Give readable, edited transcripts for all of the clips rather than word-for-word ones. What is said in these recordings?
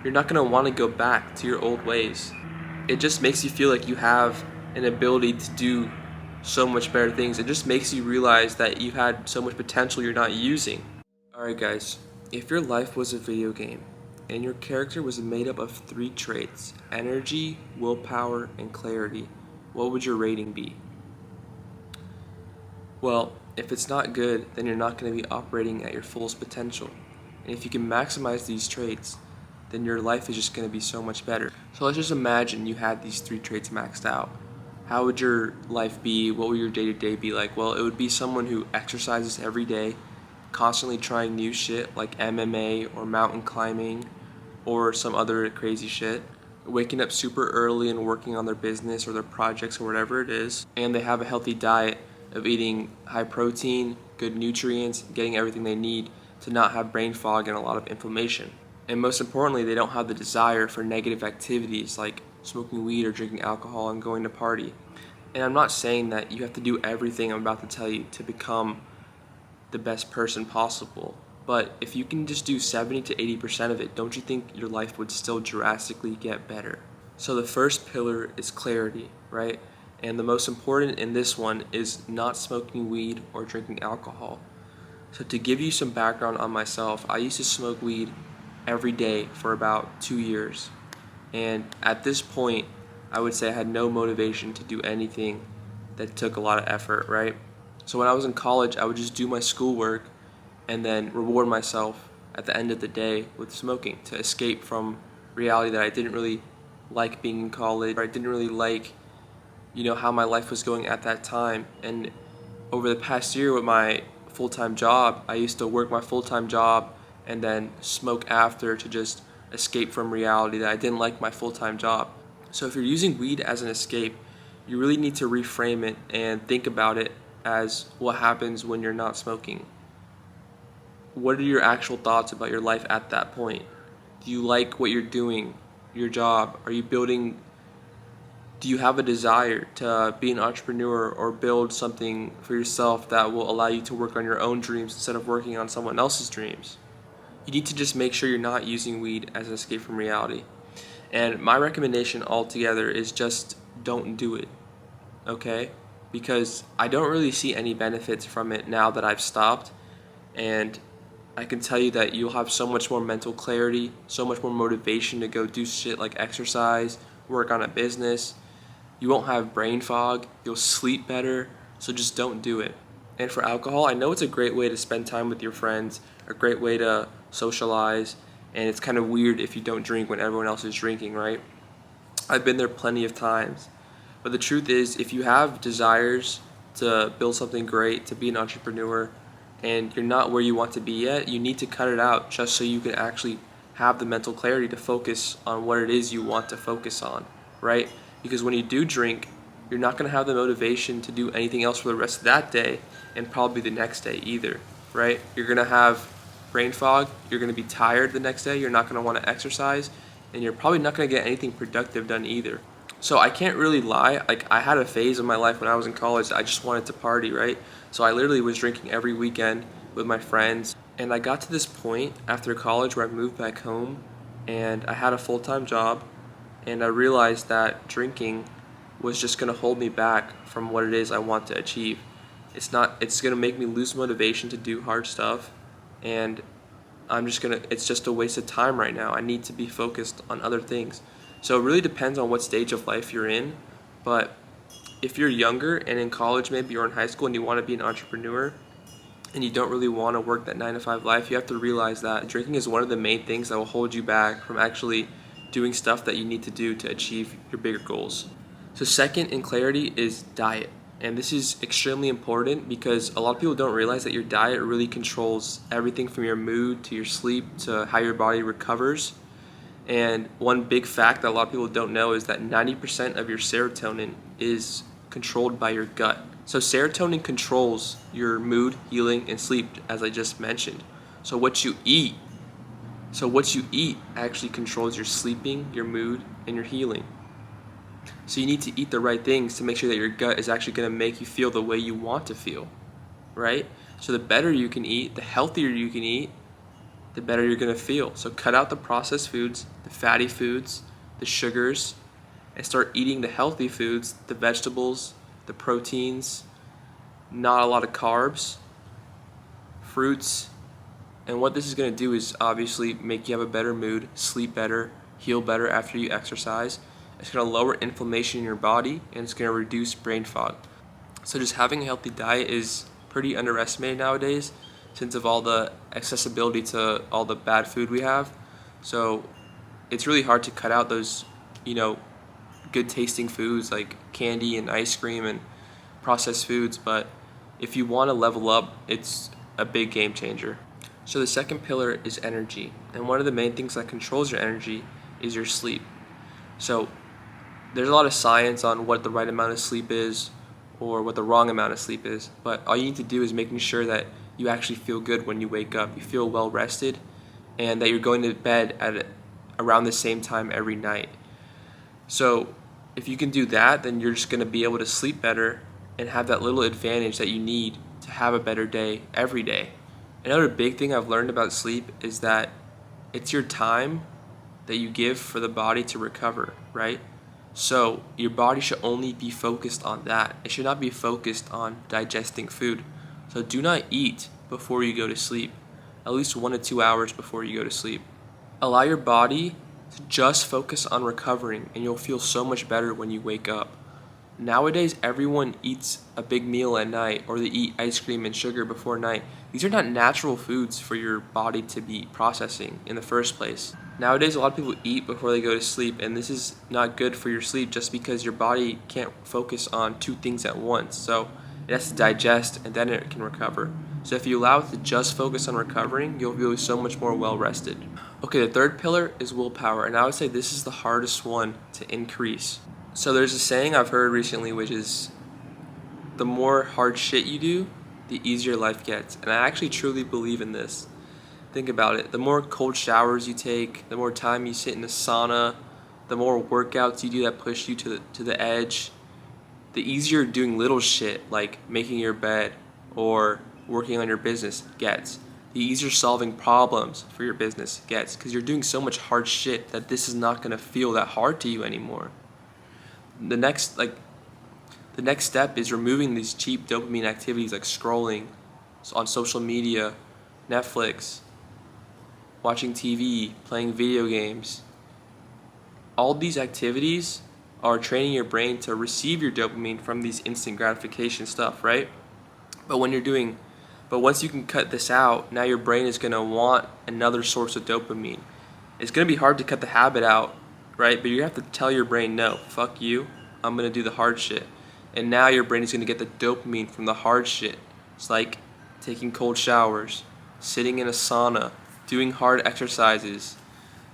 you're not going to want to go back to your old ways. It just makes you feel like you have an ability to do so much better things. It just makes you realize that you had so much potential you're not using. Alright guys, if your life was a video game and your character was made up of 3 traits, energy, willpower, and clarity, what would your rating be? Well, if it's not good, then you're not going to be operating at your fullest potential. And if you can maximize these traits, then your life is just going to be so much better. So let's just imagine you had these 3 traits maxed out. How would your life be? What would your day-to-day be like? Well, it would be someone who exercises every day, constantly trying new shit like MMA or mountain climbing or some other crazy shit, waking up super early and working on their business or their projects or whatever it is, and they have a healthy diet of eating high protein, good nutrients, getting everything they need to not have brain fog and a lot of inflammation. And most importantly, they don't have the desire for negative activities like smoking weed or drinking alcohol and going to party. And I'm not saying that you have to do everything I'm about to tell you to become the best person possible, but if you can just do 70 to 80% of it, don't you think your life would still drastically get better? So the first pillar is clarity, right? And the most important in this one is not smoking weed or drinking alcohol. So to give you some background on myself, I used to smoke weed every day for about 2 years. And at this point, I would say I had no motivation to do anything that took a lot of effort, right? So when I was in college, I would just do my schoolwork and then reward myself at the end of the day with smoking to escape from reality that I didn't really like being in college, or I didn't really like, how my life was going at that time. And over the past year with my full-time job, I used to work my full-time job and then smoke after to just escape from reality that I didn't like my full-time job. So if you're using weed as an escape, you really need to reframe it and think about it as what happens when you're not smoking. What are your actual thoughts about your life at that point? Do you like what you're doing, your job? Do you have a desire to be an entrepreneur or build something for yourself that will allow you to work on your own dreams instead of working on someone else's dreams? You need to just make sure you're not using weed as an escape from reality. And my recommendation altogether is just don't do it, okay? Because I don't really see any benefits from it now that I've stopped. And I can tell you that you'll have so much more mental clarity, so much more motivation to go do shit like exercise, work on a business. You won't have brain fog, you'll sleep better, so just don't do it. And for alcohol, I know it's a great way to spend time with your friends, a great way to socialize, and it's kind of weird if you don't drink when everyone else is drinking, right? I've been there plenty of times. But the truth is, if you have desires to build something great, to be an entrepreneur, and you're not where you want to be yet, you need to cut it out just so you can actually have the mental clarity to focus on what it is you want to focus on, right? Because when you do drink, you're not going to have the motivation to do anything else for the rest of that day and probably the next day either, right? You're going to have brain fog, you're going to be tired the next day, you're not going to want to exercise, and you're probably not going to get anything productive done either. So I can't really lie, like I had a phase of my life when I was in college, I just wanted to party, right? So I literally was drinking every weekend with my friends, and I got to this point after college where I moved back home and I had a full-time job, and I realized that drinking was just going to hold me back from what it is I want to achieve. It's going to make me lose motivation to do hard stuff, and it's just a waste of time right now. I need to be focused on other things. So it really depends on what stage of life you're in, but if you're younger and in college maybe or in high school and you want to be an entrepreneur and you don't really want to work that 9 to 5 life, you have to realize that drinking is one of the main things that will hold you back from actually doing stuff that you need to do to achieve your bigger goals. So second in clarity is diet. And this is extremely important because a lot of people don't realize that your diet really controls everything from your mood to your sleep to how your body recovers. And one big fact that a lot of people don't know is that 90% of your serotonin is controlled by your gut. So serotonin controls your mood, healing, and sleep, as I just mentioned. So what you eat actually controls your sleeping, your mood, and your healing. So you need to eat the right things to make sure that your gut is actually going to make you feel the way you want to feel, right? So the better you can eat, the healthier you can eat, the better you're going to feel. So cut out the processed foods, the fatty foods, the sugars, and start eating the healthy foods, the vegetables, the proteins, not a lot of carbs, fruits. And what this is going to do is obviously make you have a better mood, sleep better, heal better after you exercise. It's going to lower inflammation in your body, and it's going to reduce brain fog. So just having a healthy diet is pretty underestimated nowadays since of all the accessibility to all the bad food we have. So it's really hard to cut out those, good tasting foods like candy and ice cream and processed foods. But if you want to level up, it's a big game changer. So the second pillar is energy. And one of the main things that controls your energy is your sleep. So there's a lot of science on what the right amount of sleep is or what the wrong amount of sleep is. But all you need to do is making sure that you actually feel good when you wake up. You feel well rested and that you're going to bed at around the same time every night. So if you can do that, then you're just going to be able to sleep better and have that little advantage that you need to have a better day every day. Another big thing I've learned about sleep is that it's your time that you give for the body to recover, right? So your body should only be focused on that. It should not be focused on digesting food. So do not eat before you go to sleep, at least 1 to 2 hours before you go to sleep. Allow your body to just focus on recovering, and you'll feel so much better when you wake up. Nowadays, everyone eats a big meal at night, or they eat ice cream and sugar before night. These are not natural foods for your body to be processing in the first place. Nowadays, a lot of people eat before they go to sleep, and this is not good for your sleep just because your body can't focus on 2 things at once. So it has to digest, and then it can recover. So if you allow it to just focus on recovering, you'll feel so much more well-rested. Okay, the third pillar is willpower, and I would say this is the hardest one to increase. So there's a saying I've heard recently, which is, the more hard shit you do, the easier life gets. And I actually truly believe in this. Think about it. The more cold showers you take, the more time you sit in the sauna, the more workouts you do that push you to the edge, the easier doing little shit like making your bed or working on your business gets. The easier solving problems for your business gets, because you're doing so much hard shit that this is not going to feel that hard to you anymore. The next step is removing these cheap dopamine activities like scrolling on social media, Netflix, watching TV, playing video games. All these activities are training your brain to receive your dopamine from these instant gratification stuff, right? But once you can cut this out, now your brain is going to want another source of dopamine. It's going to be hard to cut the habit out, right? But you have to tell your brain, no, fuck you, I'm going to do the hard shit. And now your brain is going to get the dopamine from the hard shit. It's like taking cold showers, sitting in a sauna, doing hard exercises,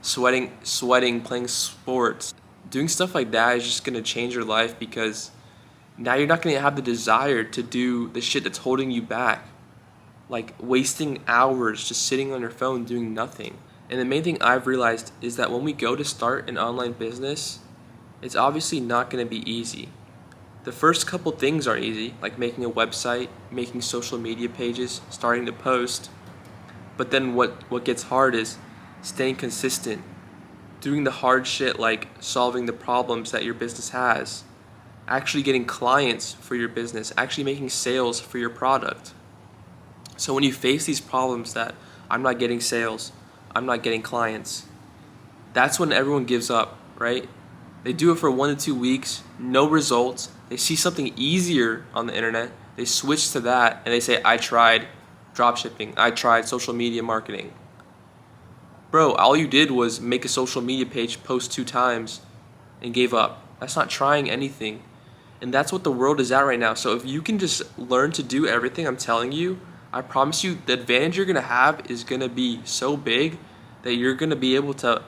sweating, playing sports. Doing stuff like that is just going to change your life, because now you're not going to have the desire to do the shit that's holding you back. Like wasting hours just sitting on your phone doing nothing. And the main thing I've realized is that when we go to start an online business, it's obviously not going to be easy. The first couple things are easy, like making a website, making social media pages, starting to post. But then what gets hard is staying consistent, doing the hard shit like solving the problems that your business has, actually getting clients for your business, actually making sales for your product. So when you face these problems that I'm not getting sales, I'm not getting clients, that's when everyone gives up, right? They do it for 1 to 2 weeks, no results. They see something easier on the internet, they switch to that, and they say, I tried dropshipping, I tried social media marketing. Bro, all you did was make a social media page, post 2 times, and gave up. That's not trying anything. And that's what the world is at right now. So if you can just learn to do everything I'm telling you, I promise you the advantage you're going to have is going to be so big that you're going to be able to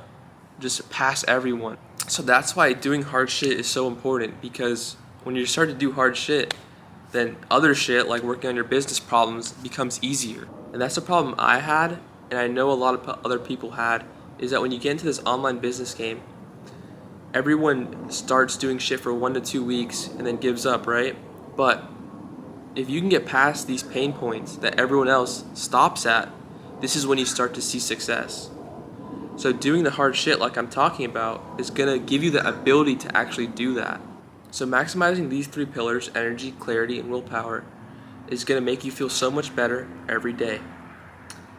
just pass everyone. So that's why doing hard shit is so important, because when you start to do hard shit, then other shit like working on your business problems becomes easier. And that's the problem I had, and I know a lot of other people had, is that when you get into this online business game, everyone starts doing shit for 1 to 2 weeks and then gives up, right? But if you can get past these pain points that everyone else stops at, this is when you start to see success. So doing the hard shit like I'm talking about is gonna give you the ability to actually do that. So maximizing these 3 pillars, energy, clarity, and willpower, is gonna make you feel so much better every day.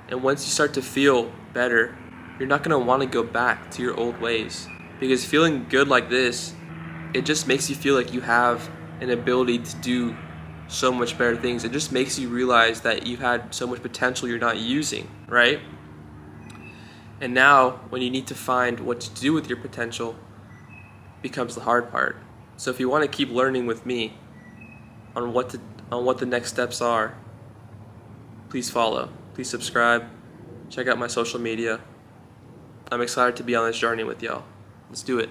And once you start to feel better, you're not gonna wanna go back to your old ways. Because feeling good like this, it just makes you feel like you have an ability to do so much better things. It just makes you realize that you've had so much potential you're not using, right? And now, when you need to find what to do with your potential, becomes the hard part. So if you want to keep learning with me on what the next steps are, please follow. Please subscribe. Check out my social media. I'm excited to be on this journey with y'all. Let's do it.